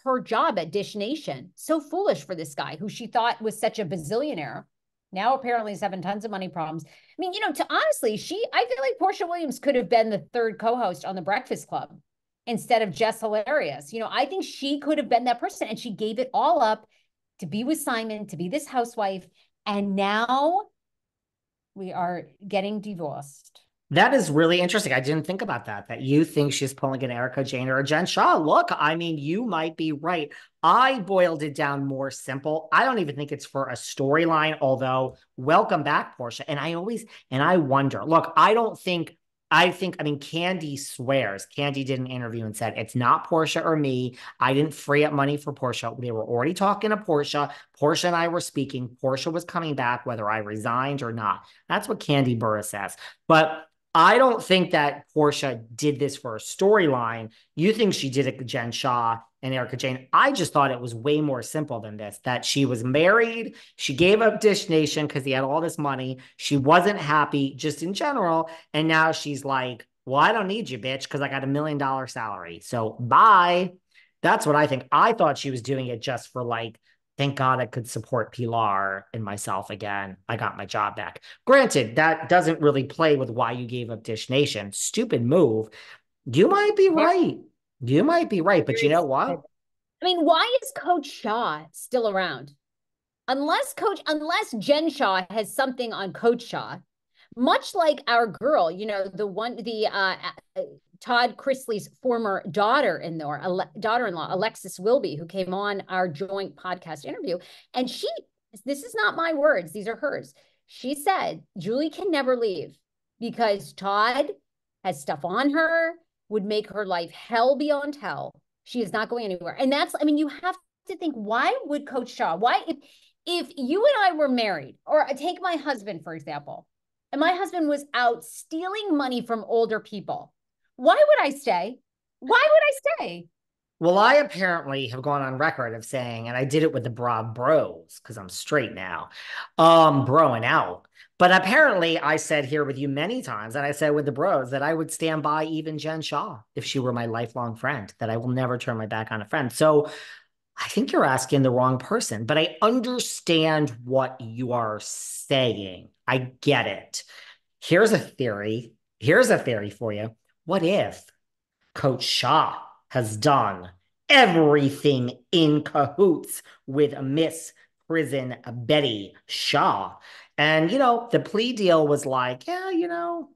her job at Dish Nation. So foolish for this guy who she thought was such a bazillionaire. Now apparently he's having tons of money problems. I mean, to honestly, I feel like Porsha Williams could have been the third co-host on The Breakfast Club instead of Jess Hilarious. I think she could have been that person, and she gave it all up to be with Simon, to be this housewife. And now we are getting divorced. That is really interesting. I didn't think about that you think she's pulling an Erica Jane or a Jen Shah. Look, I mean, you might be right. I boiled it down more simple. I don't even think it's for a storyline, although welcome back, Porsha. And I wonder, look, I mean, Candy swears. Candy did an interview and said, it's not Porsha or me. I didn't free up money for Porsha. They were already talking to Porsha. Porsha and I were speaking. Porsha was coming back, whether I resigned or not. That's what Candy Burris says. But I don't think that Porsha did this for a storyline. You think she did it with Jen Shah and Erica Jane. I just thought it was way more simple than this, that she was married. She gave up Dish Nation because he had all this money. She wasn't happy just in general. And now she's like, well, I don't need you, bitch, because I got $1 million salary. So bye. That's what I think. I thought she was doing it just for like, thank God I could support Pilar and myself again. I got my job back. Granted, that doesn't really play with why you gave up Dish Nation. Stupid move. You might be right. You might be right. But you know what? I mean, why is Coach Shah still around? Unless Jen Shah has something on Coach Shah, much like our girl, Todd Chrisley's former daughter-in-law, Alexis Wilby, who came on our joint podcast interview. And this is not my words, these are hers. She said, Julie can never leave because Todd has stuff on her, would make her life hell beyond hell. She is not going anywhere. And you have to think, why would Coach Shah, if you and I were married, or take my husband, for example, and my husband was out stealing money from older people, why would I stay? Why would I stay? Well, I apparently have gone on record of saying, and I did it with the bros because I'm straight now, broing out. But apparently I said here with you many times, and I said with the bros, that I would stand by even Jen Shah if she were my lifelong friend, that I will never turn my back on a friend. So I think you're asking the wrong person, but I understand what you are saying. I get it. Here's a theory for you. What if Coach Shah has done everything in cahoots with Miss Prison Betty Shah? And, the plea deal was like, yeah,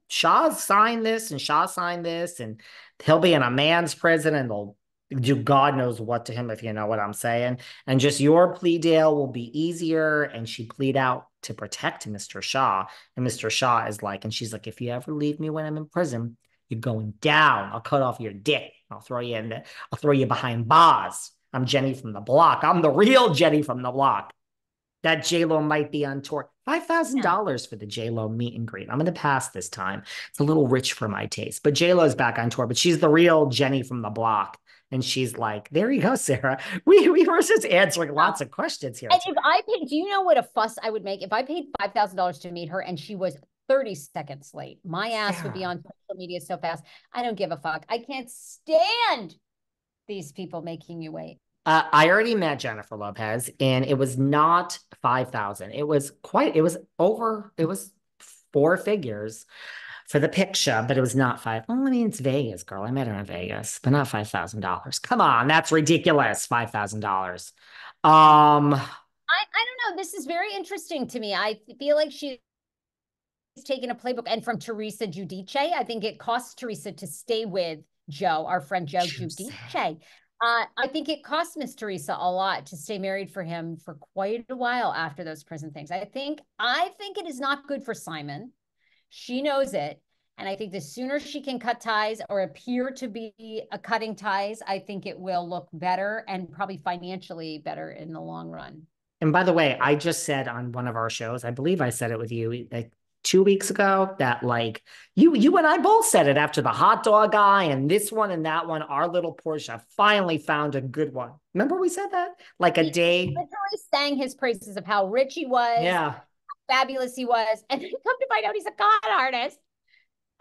Shah signed this and Shah signed this, and he'll be in a man's prison and they'll do God knows what to him, if you know what I'm saying. And just your plea deal will be easier. And she plead out to protect Mr. Shah. And Mr. Shah is like, and she's like, if you ever leave me when I'm in prison, you're going down. I'll cut off your dick. I'll throw you behind bars. I'm Jenny from the block. I'm the real Jenny from the block. That J-Lo might be on tour. $5,000 for the J-Lo meet and greet. I'm going to pass this time. It's a little rich for my taste. But J-Lo's back on tour, but she's the real Jenny from the block. And she's like, there you go, Sarah. We were just answering lots of questions here. And if I paid, do you know what a fuss I would make? If I paid $5,000 to meet her and she was 30 seconds late, my ass would be on social media so fast. I don't give a fuck. I can't stand these people making you wait. I already met Jennifer Lopez, and it was not 5,000. It was four figures for the picture, but it was not five. Well, I mean, it's Vegas, girl. I met her in Vegas, but not $5,000. Come on, that's ridiculous. $5,000. I don't know. This is very interesting to me. I feel like she's taken a playbook, and from Teresa Giudice, I think it costs Teresa to stay with Joe, our friend Joe Giudice. I think it cost Miss Teresa a lot to stay married for him for quite a while after those prison things. I think it is not good for Simon. She knows it. And I think the sooner she can cut ties or appear to be cutting ties, I think it will look better and probably financially better in the long run. And by the way, I just said on one of our shows, I believe I said it with you like 2 weeks ago, that like you and I both said it after the hot dog guy and this one and that one, our little Porsha finally found a good one. Remember we said that? Like a day. He literally sang his praises of how rich he was. Yeah. How fabulous he was. And then come to find out he's a con artist.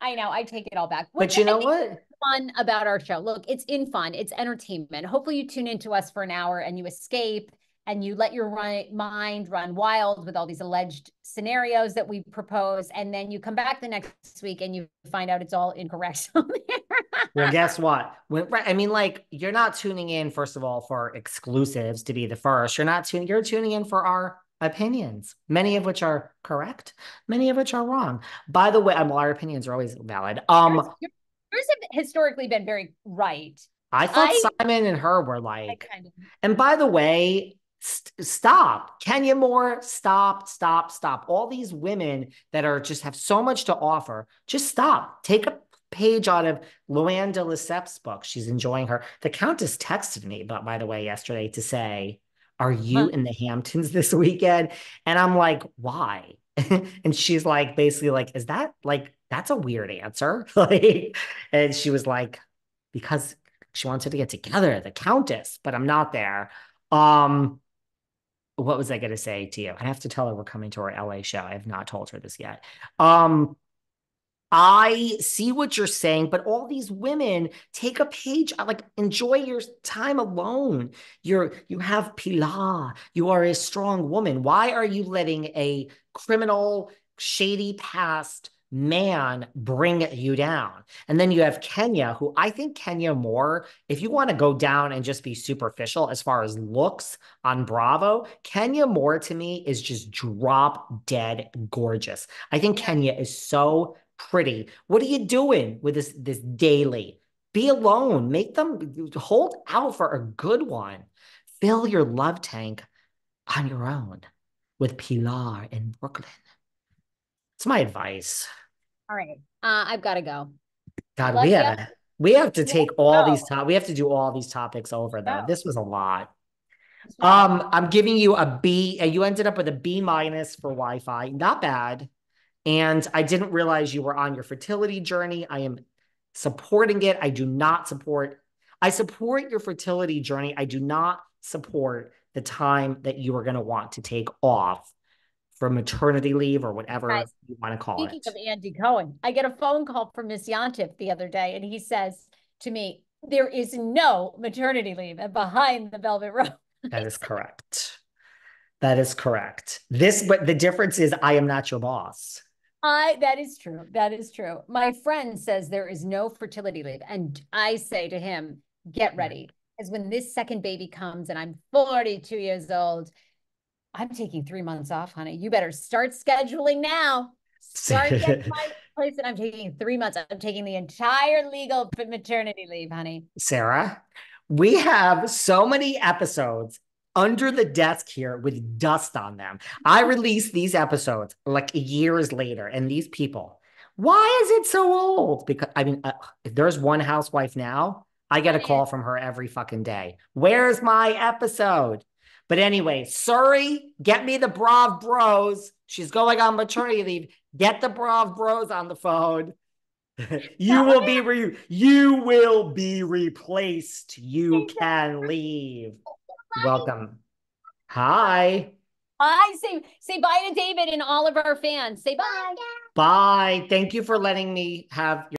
I know. I take it all back. But you I know think what? fun about our show. Look, it's in fun. It's entertainment. Hopefully you tune into us for an hour and you escape and you let your mind run wild with all these alleged scenarios that we propose. And then you come back the next week and you find out it's all incorrect. Well, guess what? I mean, like, you're not tuning in, first of all, for exclusives to be the first. You're tuning in for our opinions, many of which are correct, many of which are wrong. By the way, well, our opinions are always valid. Yours have historically been very right. I thought Simon and her were like, and by the way, stop. Kenya Moore, stop, stop, stop. All these women that are just have so much to offer, just stop. Take a page out of Luann de Lesseps' book. She's enjoying her. The Countess texted me, but by the way, yesterday to say, are you in the Hamptons this weekend? And I'm like, why? And she's like, basically like, is that like, that's a weird answer. Like, and she was like, because she wanted to get together, the Countess, but I'm not there. What was I going to say to you? I have to tell her we're coming to our LA show. I have not told her this yet. I see what you're saying, but all these women take a page, like enjoy your time alone. You have Pilar. You are a strong woman. Why are you letting a criminal, shady past man bring you down? And then you have Kenya, who I think Kenya Moore, if you want to go down and just be superficial as far as looks on Bravo, Kenya Moore to me is just drop dead gorgeous. I think Kenya is so pretty. What are you doing with this daily? Be alone. Make them hold out for a good one. Fill your love tank on your own with Pilar in Brooklyn. It's my advice. All right. I've got to go. God, we have to take all these we have to do all these topics over though. This was a lot. I'm giving you a B. You ended up with a B- for Wi-Fi. Not bad. And I didn't realize you were on your fertility journey. I am supporting it. I support your fertility journey. I do not support the time that you are going to want to take off for maternity leave or whatever you want to call it. Speaking of Andy Cohen, I get a phone call from Miss Yantif the other day, and he says to me, there is no maternity leave behind the velvet rope. That is correct. That is correct. But the difference is I am not your boss. That is true. That is true. My friend says there is no fertility leave. And I say to him, get ready. Because when this second baby comes and I'm 42 years old, I'm taking 3 months off, honey. You better start scheduling now. Start getting my place. And I'm taking 3 months. I'm taking the entire legal maternity leave, honey. Sarah, we have so many episodes under the desk here with dust on them. I released these episodes like years later, and these people, why is it so old? Because I mean, if there's one housewife now, I get a call from her every fucking day. Where's my episode? But anyway, Surrey, get me the Brav Bros. She's going on maternity leave. Get the Brav Bros on the phone. You will be replaced. You can leave. Welcome. Hi. Hi. Say bye to David and all of our fans. Say bye. Bye. Thank you for letting me have your